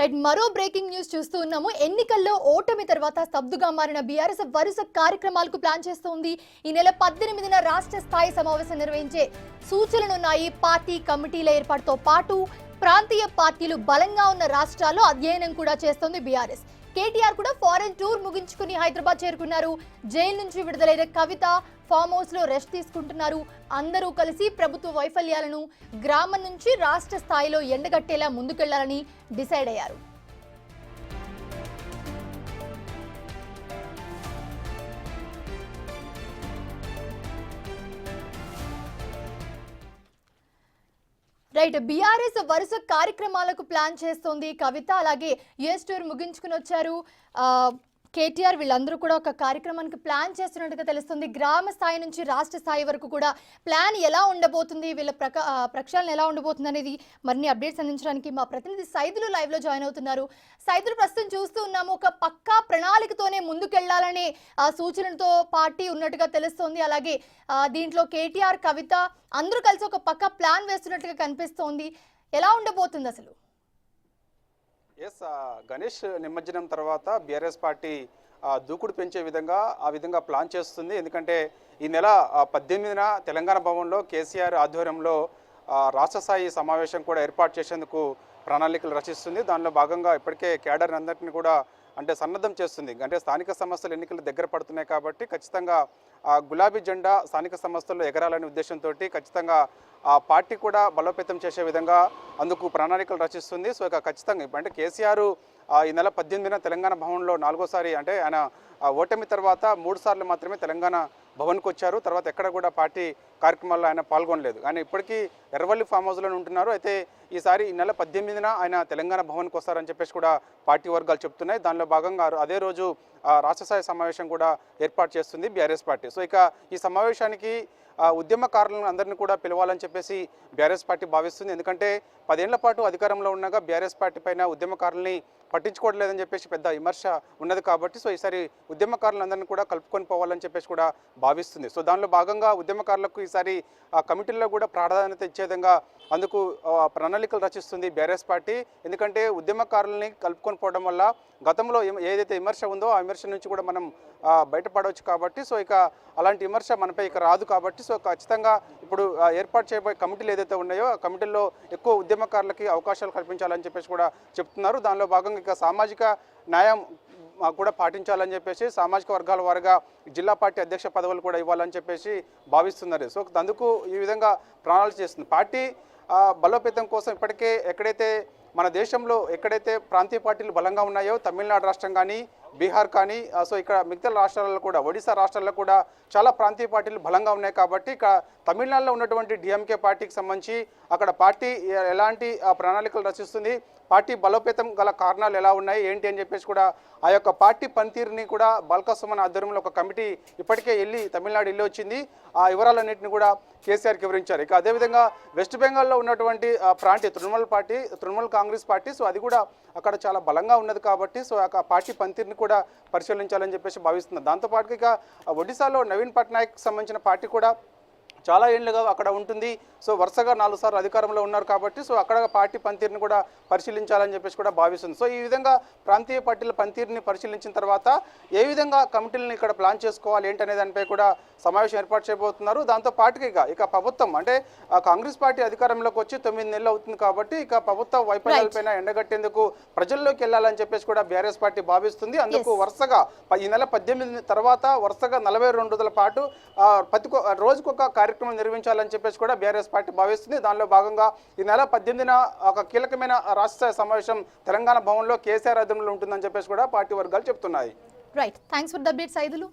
Right, మరో breaking news చూస్తూ ఉన్నాము. ఎన్నికల్లో ఓటమి తర్వాత స్తబ్దుగా మారిన బీఆర్ఎస్ వరుస కార్యక్రమాలకు ప్లాన్ చేస్తోంది. ఈ నెల 18న రాష్ట్ర స్థాయి సమావేశం నిర్వహించే సూచనలున్నాయి. పార్టీ కమిటీల ఏర్పాటుతో పాటు ప్రాంతీయ పార్టీలు బలంగా ఉన్న రాష్ట్రాల్లో అధ్యయనం కూడా చేస్తోంది బీఆర్ఎస్. కేటీఆర్ కూడా ఫారెన్ టూర్ ముగించుకుని హైదరాబాద్ చేరుకున్నారు. జైలు నుంచి విడుదలైన కవిత ఫామ్ హౌస్ లో రెస్ట్ తీసుకుంటున్నారు. అందరూ కలిసి ప్రభుత్వ వైఫల్యాలను గ్రామం నుంచి రాష్ట్ర స్థాయిలో ఎండగట్టేలా ముందుకెళ్లాలని డిసైడ్ అయ్యారు. రైట్, బీఆర్ఎస్ వరుస కార్యక్రమాలకు ప్లాన్ చేస్తోంది. కవిత అలాగే యుఎస్ టూర్ ముగించుకుని వచ్చారు. కేటీఆర్ వీళ్ళందరూ కూడా ఒక కార్యక్రమానికి ప్లాన్ చేస్తున్నట్టుగా తెలుస్తుంది. గ్రామ స్థాయి నుంచి రాష్ట్ర స్థాయి వరకు కూడా ప్లాన్ ఎలా ఉండబోతుంది, వీళ్ళ ప్రక్షాళన ఎలా ఉండబోతుంది అనేది మరిన్ని అప్డేట్స్ అందించడానికి మా ప్రతినిధి సైదులు లైవ్ లో జాయిన్ అవుతున్నారు. సైదులు, ప్రస్తుతం చూస్తూ ఉన్నాము ఒక పక్కా ప్రణాళికతోనే ముందుకెళ్లాలనే సూచనలతో పార్టీ ఉన్నట్టుగా తెలుస్తోంది. అలాగే దీంట్లో కేటీఆర్ కవిత అందరూ కలిసి ఒక పక్కా ప్లాన్ వేస్తున్నట్టుగా కనిపిస్తోంది. ఎలా ఉండబోతుంది అసలు? గణేష్ నిమజ్జనం తర్వాత బీఆర్ఎస్ పార్టీ దూకుడు పెంచే విధంగా ప్లాన్ చేస్తుంది. ఎందుకంటే ఈ నెల 18న తెలంగాణ భవన్లో కేసీఆర్ ఆధ్వర్యంలో రాష్ట్ర స్థాయి సమావేశం కూడా ఏర్పాటు చేసేందుకు ప్రణాళికలు రచిస్తుంది. దానిలో భాగంగా ఇప్పటికే కేడర్ అందరినీ కూడా సన్నద్ధం చేస్తుంది. అంటే స్థానిక సంస్థల ఎన్నికలు దగ్గర పడుతున్నాయి కాబట్టి ఖచ్చితంగా గులాబీ జెండా స్థానిక సంస్థల్లో ఎగరాలనే ఉద్దేశంతో ఖచ్చితంగా ఆ పార్టీ కూడా బలోపేతం చేసే విధంగా అందుకు ప్రణాళికలు రచిస్తుంది. సో ఇక ఖచ్చితంగా అంటే కేసీఆర్ ఈ నెల 18న తెలంగాణ భవన్లో 4వ సారి అంటే ఆయన ఓటమి తర్వాత 3 సార్లు మాత్రమే తెలంగాణ భవన్కి వచ్చారు. తర్వాత ఎక్కడ కూడా పార్టీ కార్యక్రమాల్లో ఆయన పాల్గొనలేదు. ఆయన ఇప్పటికీ ఎర్రవల్లి ఫామ్ హౌస్లో ఉంటున్నారు. అయితే ఈసారి ఈ నెల 18న ఆయన తెలంగాణ భవన్కి వస్తారని చెప్పేసి కూడా పార్టీ వర్గాలు చెప్తున్నాయి. దానిలో భాగంగా అదే రోజు రాష్ట్ర స్థాయి సమావేశం కూడా ఏర్పాటు చేస్తుంది బీఆర్ఎస్ పార్టీ. సో ఇక ఈ సమావేశానికి ఉద్యమకారులను అందరినీ కూడా పిలవాలని చెప్పేసి బీఆర్ఎస్ పార్టీ భావిస్తుంది. ఎందుకంటే 10 ఏళ్ల పాటు అధికారంలో ఉండగా బీఆర్ఎస్ పార్టీ పైన ఉద్యమకారుల్ని పట్టించుకోవట్లేదని చెప్పేసి పెద్ద విమర్శ ఉన్నది కాబట్టి సో ఈసారి ఉద్యమకారులందరినీ కూడా కలుపుకొని పోవాలని చెప్పేసి కూడా భావిస్తుంది. సో దానిలో భాగంగా ఉద్యమకారులకు ఈసారి కమిటీల్లో కూడా ప్రాధాన్యత ఇచ్చే విధంగా అందుకు ప్రణాళికలు రచిస్తుంది బీఆర్ఎస్ పార్టీ. ఎందుకంటే ఉద్యమకారుల్ని కలుపుకొని పోవడం వల్ల గతంలో ఏదైతే విమర్శ ఉందో ఆ విమర్శ నుంచి కూడా మనం బయటపడవచ్చు కాబట్టి సో ఇక అలాంటి విమర్శ మనపై ఇక రాదు కాబట్టి సో ఖచ్చితంగా ఇప్పుడు ఏర్పాటు చేయబోయే కమిటీలు ఏదైతే ఉన్నాయో ఆ కమిటీల్లో ఎక్కువ ఉద్యమకారులకి అవకాశాలు కల్పించాలని చెప్పేసి కూడా చెప్తున్నారు. దానిలో భాగంగా ఇక సామాజిక న్యాయం కూడా పాటించాలని చెప్పేసి సామాజిక వర్గాల వారిగా జిల్లా పార్టీ అధ్యక్ష పదవులు కూడా ఇవ్వాలని చెప్పేసి భావిస్తున్నారు. సో అందుకు ఈ విధంగా ప్రణాళిక చేస్తుంది పార్టీ. బలోపేతం కోసం ఇప్పటికే ఎక్కడైతే మన దేశంలో ఎక్కడైతే ప్రాంతీయ పార్టీలు బలంగా ఉన్నాయో తమిళనాడు రాష్ట్రం కానీ బీహార్ కానీ సో ఇక్కడ మిగతా రాష్ట్రాలలో కూడా ఒడిశా రాష్ట్రాల్లో కూడా చాలా ప్రాంతీయ పార్టీలు బలంగా ఉన్నాయి కాబట్టి ఇక తమిళనాడులో ఉన్నటువంటి డిఎంకే పార్టీకి సంబంధించి అక్కడ పార్టీ ఎలాంటి ప్రణాళికలు రచిస్తుంది, పార్టీ బలోపేతం గల కారణాలు ఎలా ఉన్నాయి ఏంటి అని చెప్పేసి కూడా ఆ యొక్క పార్టీ పనితీరుని కూడా బాల్కసుమన్ ఆధ్వర్యంలో ఒక కమిటీ ఇప్పటికే తమిళనాడు వెళ్ళి వచ్చింది. ఆ వివరాలన్నింటినీ కూడా కేసీఆర్కి వివరించారు. ఇక అదేవిధంగా వెస్ట్ బెంగాల్లో ఉన్నటువంటి ప్రాంతీయ తృణమూల్ కాంగ్రెస్ పార్టీ సో అది కూడా అక్కడ చాలా బలంగా ఉన్నది కాబట్టి సో ఆ పార్టీ పనితీరుని కూడా పరిశీలించాలని చెప్పేసి భావిస్తున్నారు. దాంతోపాటు ఇక ఒడిశాలో నవీన్ పట్నాయక్ సంబంధించిన పార్టీ కూడా చాలా ఏళ్ళుగా అక్కడ ఉంటుంది. సో వరుసగా 4 సార్లు అధికారంలో ఉన్నారు కాబట్టి సో అక్కడ పార్టీ పనితీరుని కూడా పరిశీలించాలని చెప్పేసి కూడా భావిస్తుంది. సో ఈ విధంగా ప్రాంతీయ పార్టీల పనితీరుని పరిశీలించిన తర్వాత ఏ విధంగా కమిటీలను ఇక్కడ ప్లాన్ చేసుకోవాలి ఏంటనే దానిపై కూడా సమావేశం ఏర్పాటు చేయబోతున్నారు. దాంతో పాటుగా ఇక ప్రభుత్వం అంటే కాంగ్రెస్ పార్టీ అధికారంలోకి వచ్చి 9 నెలలు అవుతుంది కాబట్టి ఇక ప్రభుత్వ వైఫల్యాలపైన ఎండగట్టేందుకు ప్రజల్లోకి వెళ్ళాలని చెప్పేసి కూడా బీఆర్ఎస్ పార్టీ భావిస్తుంది. అందుకు వరుసగా ఈ నెల 18 తర్వాత వరుసగా 42 రోజుల పాటు రోజుకొక కార్యక్రమం నిర్వహించాలని చెప్పేసి కూడా బీఆర్ఎస్ పార్టీ భావిస్తుంది. దానిలో భాగంగా ఈ నెల 18న ఒక కీలకమైన రాష్ట్ర సమావేశం తెలంగాణ భవన్లో కేసీఆర్ ఆధ్వర్యంలో ఉంటుందని చెప్పేసి కూడా పార్టీ వర్గాలు చెప్తున్నాయి. Right, thanks for the update Saidulu.